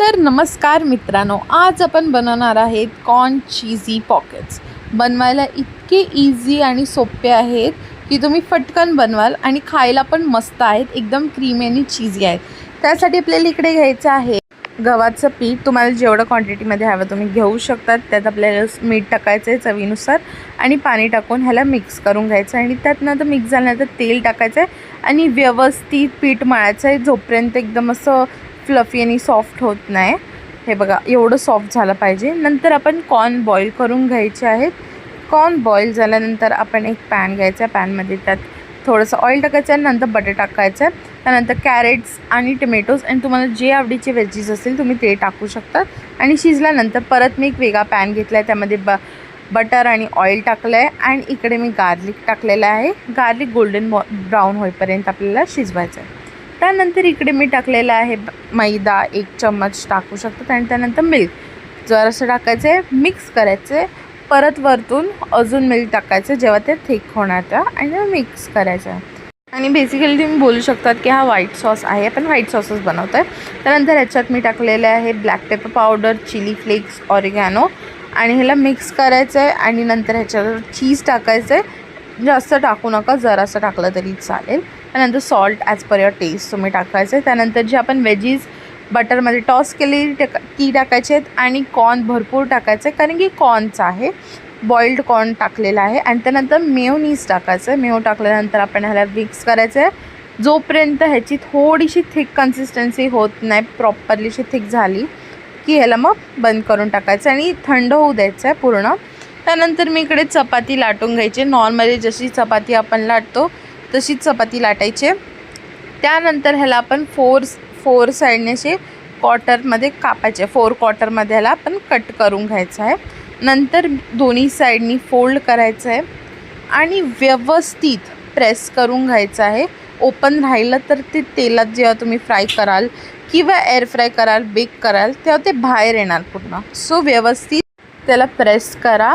तर नमस्कार मित्रांनो, आज आपण बनवणार आहेत कॉर्न चीजी पॉकेट्स। बनवायला इतके इझी आणि सोपे आहेत की तुम्ही फटकन बनवाल आणि खायला पण मस्त आहेत, एकदम क्रीमी आणि चीजी आहेत। त्यासाठी आपल्याला इकडे घ्यायचं आहे गव्हाचं पीठ। तुम्हाला जेवढं क्वांटिटीमध्ये हवं तुम्ही घेऊ शकता। त्यात आपल्याला मीठ टाकायचं आहे चवीनुसार आणि पाणी टाकून ह्याला मिक्स करून घ्यायचं आणि त्यातनंतर मिक्स झाल्यानंतर तेल टाकायचं आहे आणि व्यवस्थित पीठ मळायचं आहे जोपर्यंत एकदम असं फ्लफी आणि सॉफ्ट होत नाही। हे बघा एवढं सॉफ्ट झालं पाहिजे। नंतर आपण कॉर्न बॉईल करून घ्यायचे आहेत। कॉर्न बॉईल झाल्यानंतर आपण एक पॅन घ्यायचा, पॅनमध्ये त्यात थोडंसं ऑइल टाकायचं आहे, नंतर बटर टाकायचं आहे, त्यानंतर कॅरेट्स आणि टोमॅटोज आणि तुम्हाला जे आवडीचे व्हेजीज असतील तुम्ही ते टाकू शकता। आणि शिजल्यानंतर परत मी एक वेगळा पॅन घेतला आहे, त्यामध्ये बटर आणि ऑइल टाकलं आहे आणि इकडे मी गार्लिक टाकलेलं आहे। गार्लिक गोल्डन ब्राऊन होईपर्यंत आपल्याला शिजवायचं आहे। त्यानंतर इकडे मी टाकलेलं आहे मैदा, 1 चम्मच टाकू शकतात आणि त्यानंतर मिल्क जरासं टाकायचं आहे, मिक्स करायचं आहे। परत वरतून अजून मिल्क टाकायचं जेव्हा ते थिक होणार त्या आणि मिक्स करायचं आहे। आणि बेसिकली तुम्ही बोलू शकतात की हा व्हाईट सॉस आहे, आपण व्हाईट सॉसच बनवतो आहे। त्यानंतर ह्याच्यात मी टाकलेलं आहे black pepper powder, chilli flakes, oregano आणि ह्याला मिक्स करायचं आहे आणि नंतर ह्याच्यावर चीज टाकायचं आहे। जास्त टाकू नका, जरासं टाकलं तरी चालेल। त्यानंतर salt as per your taste तुम्ही टाकायचं आहे। त्यानंतर जे आपण व्हेजीज बटरमध्ये टॉस केलेली ती टाकायची आहेत आणि कॉर्न भरपूर टाकायचं आहे, कारण की कॉर्नचं आहे, बॉइल्ड कॉर्न टाकलेला आहे। आणि त्यानंतर मेयोनीज टाकायचं आहे। मेयो टाकल्यानंतर आपण ह्याला मिक्स करायचं आहे जोपर्यंत ह्याची थोडीशी थिक कन्सिस्टन्सी होत नाही, प्रॉपरलीशी थिक झाली की ह्याला मग बंद करून टाकायचं आणि थंड होऊ द्यायचं आहे पूर्ण। त्यानंतर मी इकडे चपाती लाटून घ्यायची, नॉर्मली जशी चपाती आपण लाटतो तशीच चपाती लाटायची। त्यानंतर ह्याला आपण फोर साईडने असे क्वार्टरमध्ये कापायचे, 4 क्वार्टरमध्ये ह्याला आपण कट करून घ्यायचं आहे। नंतर दोन्ही साईडनी फोल्ड करायचं आहे आणि व्यवस्थित प्रेस करून घ्यायचं आहे। ओपन राहिलं तर ते तेलात जेव्हा तुम्ही फ्राय कराल किंवा एअर फ्राय कराल, बेक कराल, तेव्हा ते बाहेर येणार पूर्ण। सो व्यवस्थित त्याला प्रेस करा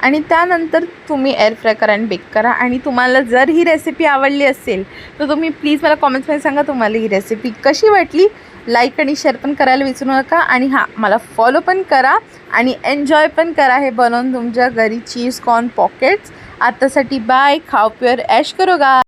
आणि त्यानंतर तुम्ही एअर फ्राय करा आणि बेक करा। आणि तुम्हाला जर ही रेसिपी आवडली असेल तर तुम्ही प्लीज मला कॉमेंट्समध्ये सांगा तुम्हाला ही रेसिपी कशी वाटली। लाईक आणि शेअर पण करायला विसरू नका आणि हां, मला फॉलो पण करा आणि एन्जॉय पण करा हे बनवून तुमच्या घरी चीज कॉर्न पॉकेट्स। आतासाठी बाय, खाओ प्युअर ऐश करो गा।